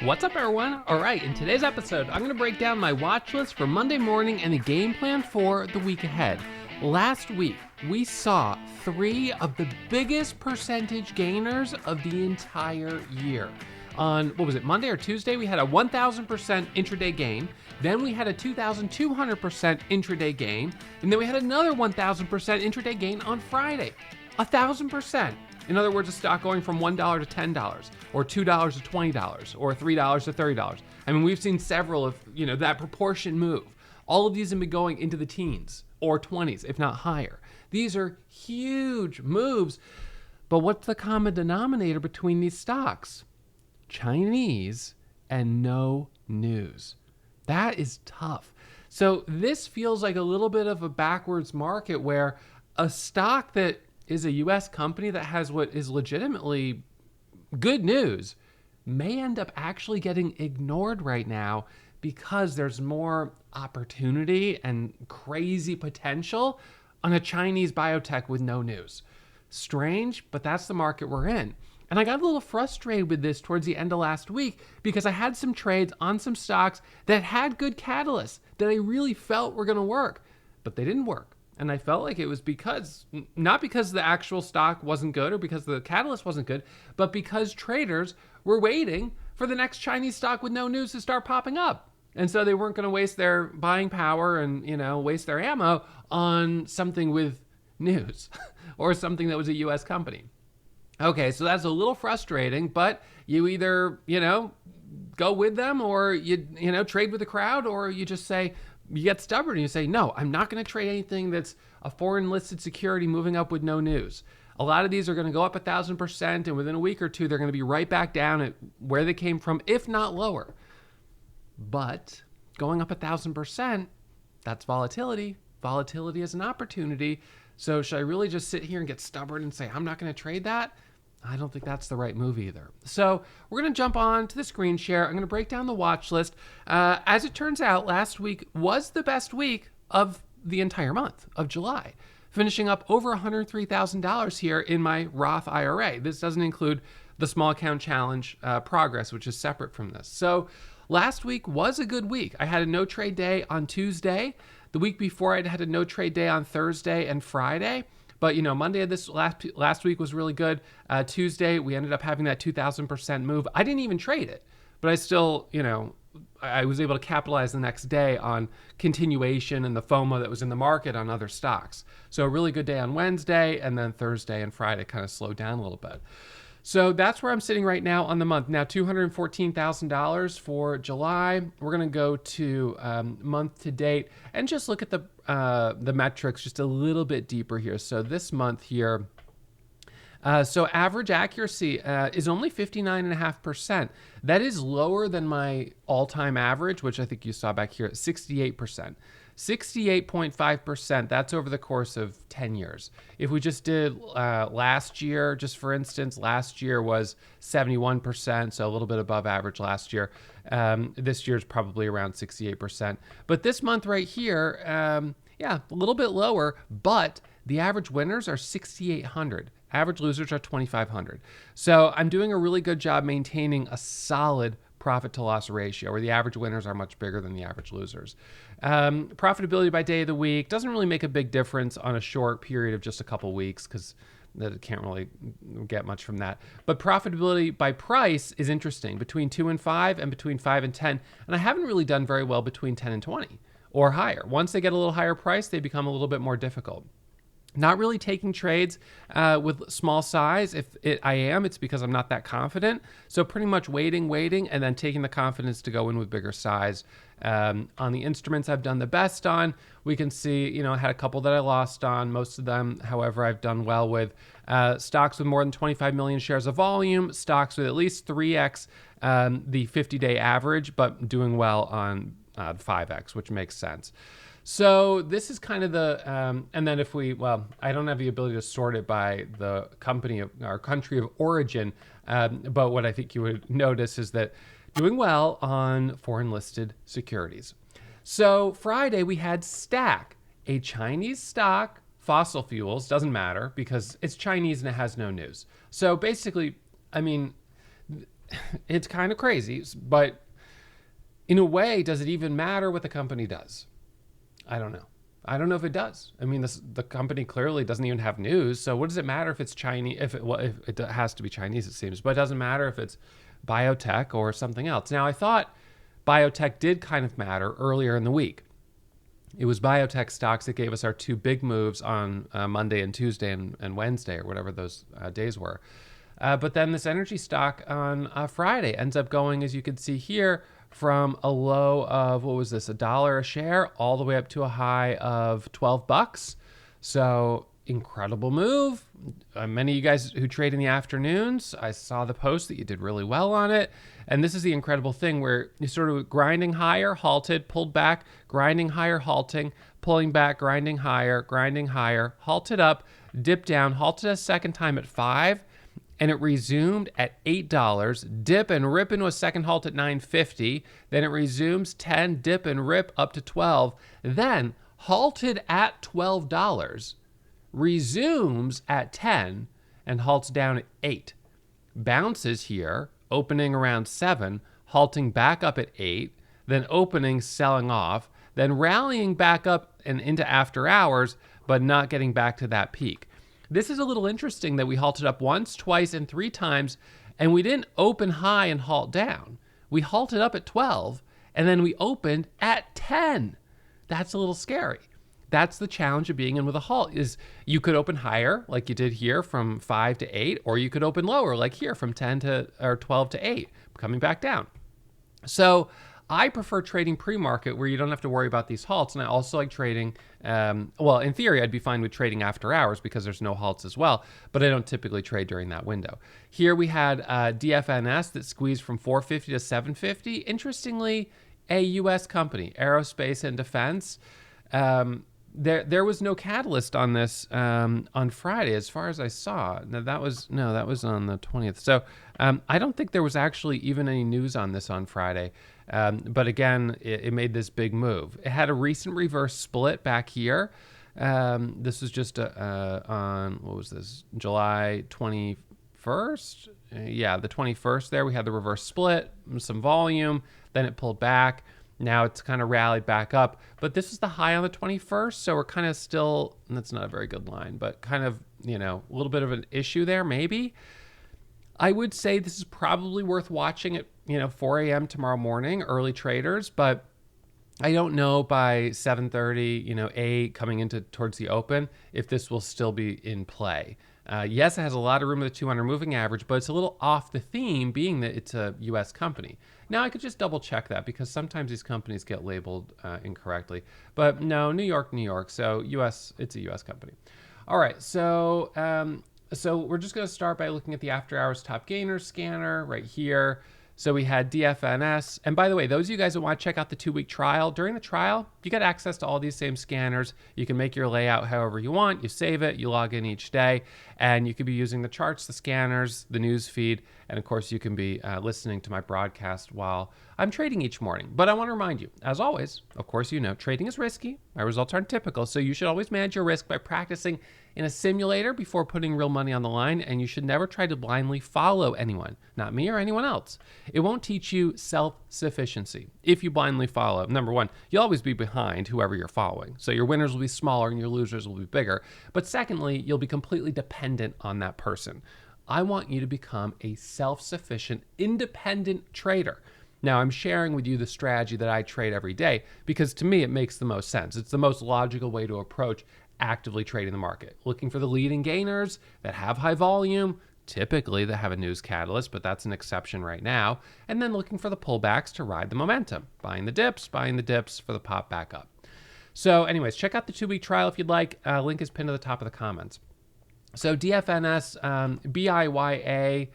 What's up, everyone? All right, in today's episode, I'm going to break down my watch list for Monday morning and the game plan for the week ahead. Last week, we saw three of the biggest percentage gainers of the entire year. On, Monday or Tuesday, we had a 1,000% intraday gain. Then we had a 2,200% intraday gain. And then we had another 1,000% intraday gain on Friday. 1,000%. In other words, a stock going from $1 to $10, or $2 to $20, or $3 to $30. I mean, we've seen several of, that proportion move. All of these have been going into the teens or 20s, if not higher. These are huge moves. But what's the common denominator between these stocks? Chinese and no news. That is tough. So this feels like a little bit of a backwards market where a stock that is a U.S. company that has what is legitimately good news may end up actually getting ignored right now because there's more opportunity and crazy potential on a Chinese biotech with no news. Strange, but that's the market we're in. And I got a little frustrated with this towards the end of last week because I had some trades on some stocks that had good catalysts that I really felt were going to work, but they didn't work. And I felt like it was not because the actual stock wasn't good or because the catalyst wasn't good, but because traders were waiting for the next Chinese stock with no news to start popping up. And so they weren't going to waste their buying power and, waste their ammo on something with news or something that was a U.S. company. Okay, so that's a little frustrating, but you either, go with them or you trade with the crowd, or you just say, you get stubborn and you say, no, I'm not going to trade anything that's a foreign listed security moving up with no news. A lot of these are going to go up 1,000%, and within a week or two, they're going to be right back down at where they came from, if not lower. But going up 1,000%, that's volatility. Volatility is an opportunity. So should I really just sit here and get stubborn and say, I'm not going to trade that? I don't think that's the right move either. So we're going to jump on to the screen share. I'm going to break down the watch list. As it turns out, last week was the best week of the entire month of July, finishing up over $103,000 here in my Roth IRA. This doesn't include the small account challenge progress, which is separate from this. So last week was a good week. I had a no trade day on Tuesday. The week before, I'd had a no trade day on Thursday and Friday. But, Monday of this last week was really good. Tuesday, we ended up having that 2,000% move. I didn't even trade it, but I still, I was able to capitalize the next day on continuation and the FOMO that was in the market on other stocks. So a really good day on Wednesday, and then Thursday and Friday kind of slowed down a little bit. So that's where I'm sitting right now on the month. Now, $214,000 for July. We're going to go to month to date and just look at the metrics just a little bit deeper here. So this month here, so average accuracy is only 59.5%. That is lower than my all-time average, which I think you saw back here at 68%. 68.5%, that's over the course of 10 years. If we just did last year, just for instance, last year was 71%, so a little bit above average last year. This year's probably around 68%. But this month right here, a little bit lower, but the average winners are 6,800. Average losers are 2,500. So I'm doing a really good job maintaining a solid profit to loss ratio, where the average winners are much bigger than the average losers. Profitability by day of the week doesn't really make a big difference on a short period of just a couple weeks because that can't really get much from that. But profitability by price is interesting, between 2 and 5 and between 5 and 10. And I haven't really done very well between 10 and 20 or higher. Once they get a little higher price, they become a little bit more difficult. Not really taking trades with small size. I am, it's because I'm not that confident. So pretty much waiting, and then taking the confidence to go in with bigger size. On the instruments I've done the best on, we can see, I had a couple that I lost on. Most of them, however, I've done well with. Stocks with more than 25 million shares of volume, stocks with at least 3x the 50-day average, but doing well on 5x, which makes sense. So this is kind of the, and then I don't have the ability to sort it by the company of our country of origin, but what I think you would notice is that doing well on foreign listed securities. So Friday we had Stack, a Chinese stock, fossil fuels, doesn't matter because it's Chinese and it has no news. So basically, it's kind of crazy, but in a way, does it even matter what the company does? I don't know. I don't know if it does. I mean, the company clearly doesn't even have news. So what does it matter if it's Chinese? If it has to be Chinese, it seems, but it doesn't matter if it's biotech or something else. Now, I thought biotech did kind of matter earlier in the week. It was biotech stocks that gave us our two big moves on Monday and Tuesday and Wednesday, or whatever those days were. But then this energy stock on Friday ends up going, as you can see here, from a low of, what was this, $1 a share, all the way up to a high of $12. So incredible move. Many of you guys who trade in the afternoons, I saw the post that you did really well on it. And this is the incredible thing where you sort of grinding higher, halted, pulled back, grinding higher, halting, pulling back, grinding higher, halted up, dipped down, halted a second time at 5, and it resumed at $8, dip and rip into a second halt at $9.50, then it resumes 10, dip and rip up to 12, then halted at $12, resumes at 10, and halts down at 8. Bounces here, opening around 7, halting back up at 8, then opening, selling off, then rallying back up and into after hours, but not getting back to that peak. This is a little interesting that we halted up once, twice, and 3 times, and we didn't open high and halt down. We halted up at 12, and then we opened at 10. That's a little scary. That's the challenge of being in with a halt, is you could open higher, like you did here, from 5 to 8, or you could open lower, like here, from 10 to, or 12 to 8, coming back down. So I prefer trading pre-market where you don't have to worry about these halts. And I also like trading, well, in theory, I'd be fine with trading after hours because there's no halts as well, but I don't typically trade during that window. Here we had DFNS that squeezed from 450 to 750. Interestingly, a U.S. company, aerospace and defense. There was no catalyst on this on Friday, as far as I saw. Now that was on the 20th. So I don't think there was actually even any news on this on Friday. But again, it made this big move. It had a recent reverse split back here. This was just on, what was this, July 21st? Yeah, the 21st there. We had the reverse split, some volume, then it pulled back. Now it's kind of rallied back up, but this is the high on the 21st, so we're kind of still, that's not a very good line, but kind of, a little bit of an issue there, maybe. I would say this is probably worth watching at, 4 a.m. tomorrow morning, early traders, but I don't know by 7:30, 8 coming into towards the open, if this will still be in play. Yes, it has a lot of room with the 200 moving average, but it's a little off the theme being that it's a U.S. company. Now, I could just double check that because sometimes these companies get labeled incorrectly. But no, New York. So U.S., it's a U.S. company. All right, so we're just going to start by looking at the after hours top gainers scanner right here. So we had DFNS. And by the way, those of you guys that want to check out the 2-week trial, during the trial, you get access to all these same scanners. You can make your layout however you want. You save it, you log in each day, and you could be using the charts, the scanners, the news feed, and of course you can be listening to my broadcast while I'm trading each morning. But I want to remind you, as always, of course, trading is risky. My results aren't typical, so you should always manage your risk by practicing in a simulator before putting real money on the line, and you should never try to blindly follow anyone, not me or anyone else. It won't teach you self-sufficiency. If you blindly follow, number one, you'll always be behind whoever you're following. So your winners will be smaller and your losers will be bigger. But secondly, you'll be completely dependent on that person. I want you to become a self-sufficient, independent trader. Now, I'm sharing with you the strategy that I trade every day because to me, it makes the most sense. It's the most logical way to approach actively trading the market. Looking for the leading gainers that have high volume, typically that have a news catalyst, but that's an exception right now. And then looking for the pullbacks to ride the momentum. Buying the dips for the pop back up. So anyways, check out the 2-week trial if you'd like. Link is pinned to the top of the comments. So DFNS, BIYA,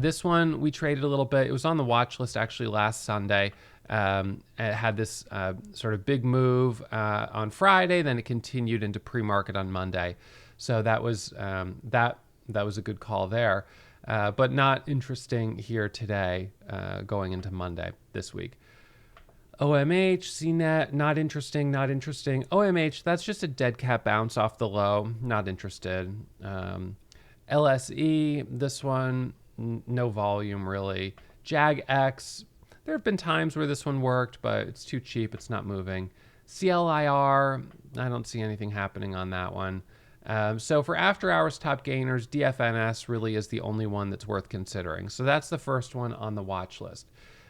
this one we traded a little bit. It was on the watch list actually last Sunday. It had this sort of big move on Friday, then it continued into pre-market on Monday. So that was that was a good call there, but not interesting here today going into Monday this week. OMH, CNET, not interesting. OMH, that's just a dead cat bounce off the low, not interested. LSE, this one, no volume really. JAG-X, there have been times where this one worked, but it's too cheap. It's not moving. CLIR, I don't see anything happening on that one. So for after hours top gainers, DFNS really is the only one that's worth considering. So that's the first one on the watch list.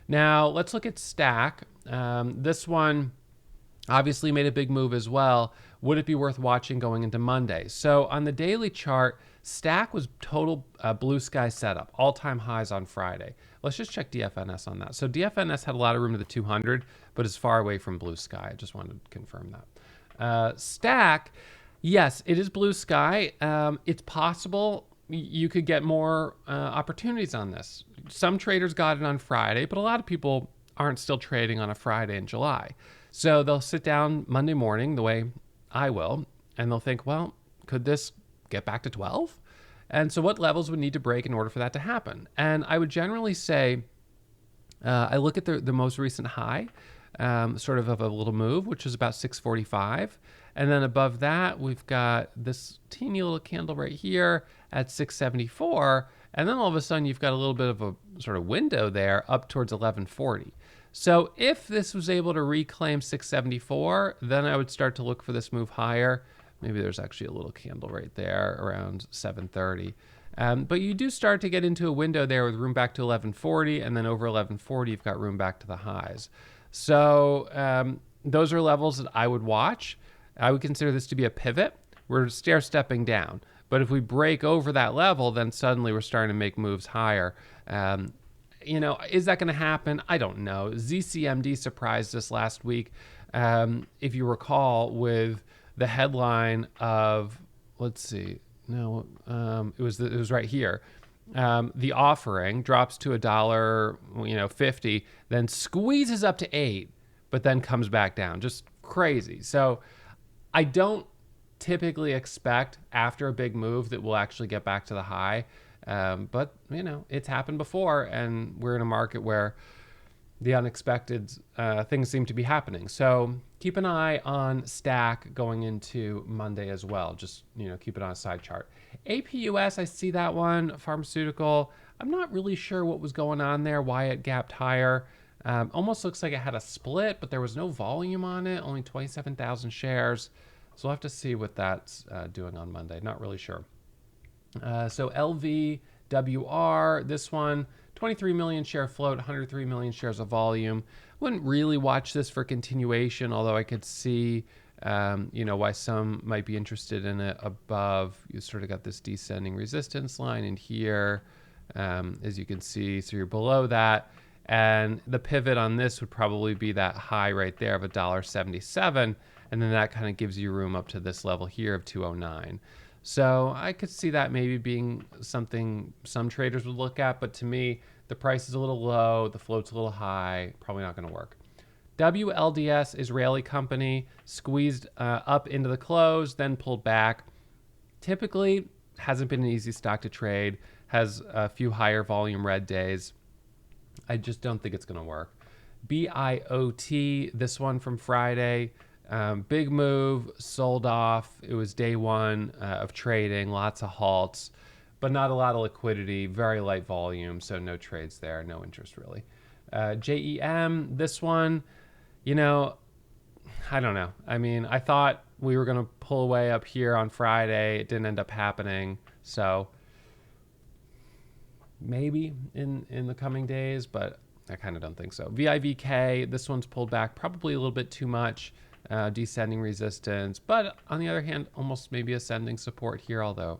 Now let's look at Stack. This one obviously made a big move as well. Would it be worth watching going into Monday? So on the daily chart, Stack was total blue sky setup, all-time highs on Friday. Let's just check DFNS on that. So DFNS had a lot of room to the 200, but is far away from blue sky. I just wanted to confirm that. Stack, yes, it is blue sky. It's possible you could get more opportunities on this. Some traders got it on Friday, but a lot of people aren't still trading on a Friday in July. So they'll sit down Monday morning, the way I will, and they'll think, well, could this get back to 12? And so what levels would need to break in order for that to happen? And I would generally say, I look at the most recent high, sort of a little move, which is about 645. And then above that, we've got this teeny little candle right here at 674. And then all of a sudden, you've got a little bit of a sort of window there up towards 1140. So if this was able to reclaim 674, then I would start to look for this move higher. Maybe there's actually a little candle right there around 730. But you do start to get into a window there with room back to 1140, and then over 1140, you've got room back to the highs. So those are levels that I would watch. I would consider this to be a pivot. We're stair-stepping down. But if we break over that level, then suddenly we're starting to make moves higher. Is that going to happen? I don't know. ZCMD surprised us last week, if you recall, with the headline of, let's see, no, it was right here. The offering drops to $1.50, then squeezes up to $8, but then comes back down. Just crazy. So I don't typically expect after a big move that we'll actually get back to the high. But it's happened before, and we're in a market where the unexpected things seem to be happening. So keep an eye on Stack going into Monday as well. Just, keep it on a side chart. APUS, I see that one, pharmaceutical. I'm not really sure what was going on there, why it gapped higher. Almost looks like it had a split, but there was no volume on it, only 27,000 shares. So we'll have to see what that's doing on Monday. Not really sure. So LVWR, this one, 23 million share float, 103 million shares of volume. Wouldn't really watch this for continuation, although I could see, why some might be interested in it above. You sort of got this descending resistance line in here, as you can see. So you're below that. And the pivot on this would probably be that high right there of $1.77. And then that kind of gives you room up to this level here of 209. So I could see that maybe being something some traders would look at, but to me, the price is a little low, the float's a little high, probably not going to work. WLDS, Israeli company, squeezed up into the close, then pulled back. Typically, hasn't been an easy stock to trade, has a few higher volume red days. I just don't think it's going to work. BIOT, this one from Friday, big move, sold off. It was day one of trading, lots of halts, but not a lot of liquidity, very light volume, so no trades there, no interest really. JEM, this one, I don't know. I mean, I thought we were going to pull away up here on Friday. It didn't end up happening, so maybe in the coming days, but I kind of don't think so. VIVK, this one's pulled back probably a little bit too much. Descending resistance, but on the other hand, almost maybe ascending support here, although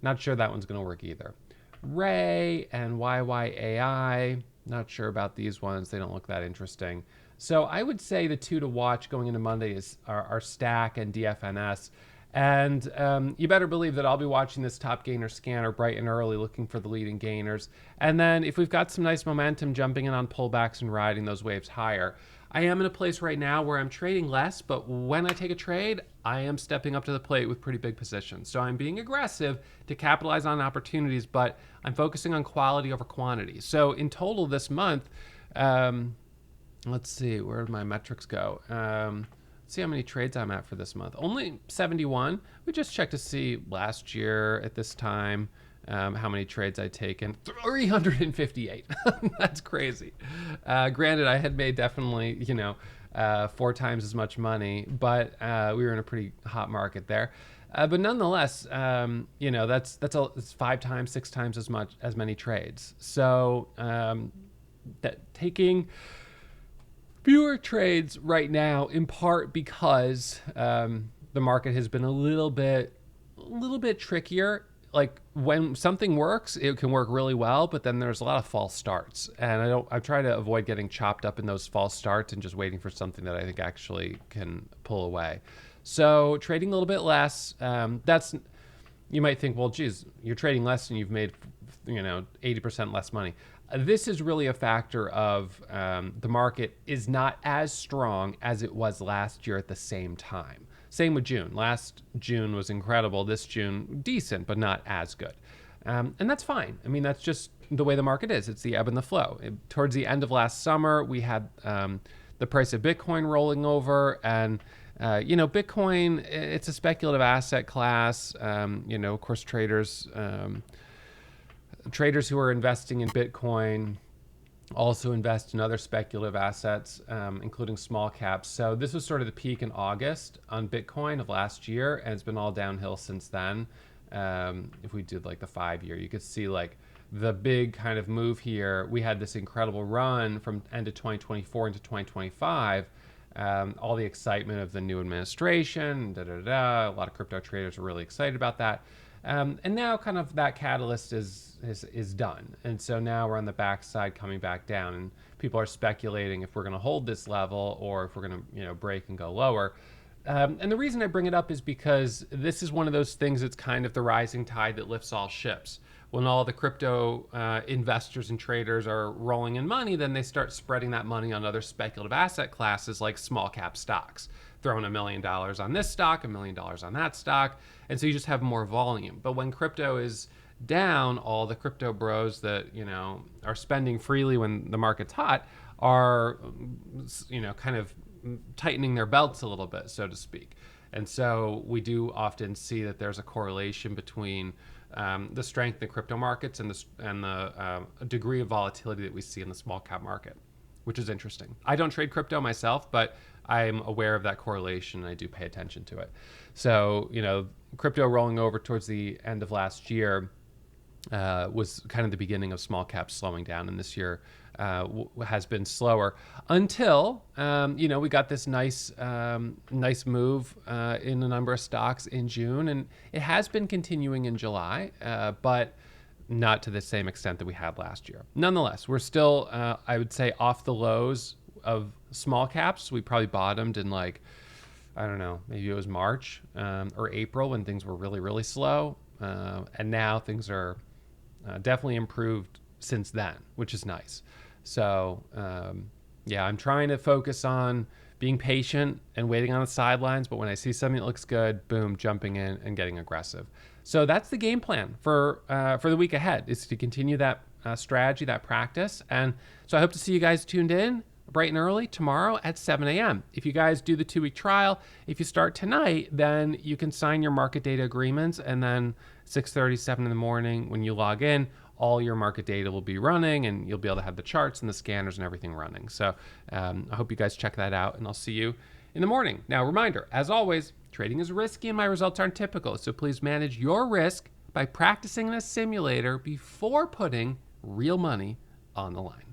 not sure that one's going to work either. Ray and YYAI, not sure about these ones. They don't look that interesting. So I would say the two to watch going into Monday are Stack and DFNS. And you better believe that I'll be watching this top gainer scanner bright and early, looking for the leading gainers. And then if we've got some nice momentum, jumping in on pullbacks and riding those waves higher. I am in a place right now where I'm trading less, but when I take a trade, I am stepping up to the plate with pretty big positions. So I'm being aggressive to capitalize on opportunities, but I'm focusing on quality over quantity. So in total this month, let's see, where did my metrics go? Let's see how many trades I'm at for this month. Only 71. We just checked to see last year at this time. how many trades I'd taken. 358. That's crazy. Granted, I had made definitely, 4 times as much money, but we were in a pretty hot market there. But nonetheless, it's 5 times, 6 times as many trades. So that taking fewer trades right now, in part because the market has been a little bit trickier. Like when something works, it can work really well, but then there's a lot of false starts, and I try to avoid getting chopped up in those false starts and just waiting for something that I think actually can pull away. So trading a little bit less. You might think, well, geez, you're trading less and you've made 80% less money. This is really a factor of the market is not as strong as it was last year at the same time. Same with June. Last June was incredible. This June, decent, but not as good. And that's fine. I mean, that's just the way the market is. It's the ebb and the flow. Towards the end of last summer, we had the price of Bitcoin rolling over. And, Bitcoin, it's a speculative asset class. Of course, traders who are investing in Bitcoin also invest in other speculative assets, including small caps. So this was sort of the peak in August on Bitcoin of last year, and it's been all downhill since then. If we did like the 5-year, you could see like the big kind of move here. We had this incredible run from end of 2024 into 2025. All the excitement of the new administration, a lot of crypto traders are really excited about that. And now kind of that catalyst is done. And so now we're on the backside coming back down, and people are speculating if we're going to hold this level or if we're going to, break and go lower. And the reason I bring it up is because this is one of those things that's kind of the rising tide that lifts all ships. When all the crypto investors and traders are rolling in money, then they start spreading that money on other speculative asset classes like small cap stocks. Throwing $1 million on this stock, $1 million on that stock. And so you just have more volume. But when crypto is down, all the crypto bros that, are spending freely when the market's hot are, kind of tightening their belts a little bit, so to speak. And so we do often see that there's a correlation between the strength in the crypto markets and the degree of volatility that we see in the small cap market, which is interesting. I don't trade crypto myself, but I'm aware of that correlation and I do pay attention to it. So, crypto rolling over towards the end of last year was kind of the beginning of small caps slowing down, and this year has been slower until, we got this nice move in a number of stocks in June, and it has been continuing in July, but not to the same extent that we had last year. Nonetheless, we're still, I would say, off the lows of small caps. We probably bottomed in maybe it was March or April when things were really, really slow. And now things are definitely improved since then, which is nice. So, I'm trying to focus on being patient and waiting on the sidelines. But when I see something that looks good, boom, jumping in and getting aggressive. So that's the game plan for the week ahead, is to continue that strategy, that practice. And so I hope to see you guys tuned in bright and early tomorrow at 7 a.m. If you guys do the 2-week trial, if you start tonight, then you can sign your market data agreements, and then 6:30, 7 in the morning when you log in, all your market data will be running and you'll be able to have the charts and the scanners and everything running. So I hope you guys check that out, and I'll see you in the morning. Now, reminder, as always, trading is risky and my results aren't typical. So please manage your risk by practicing in a simulator before putting real money on the line.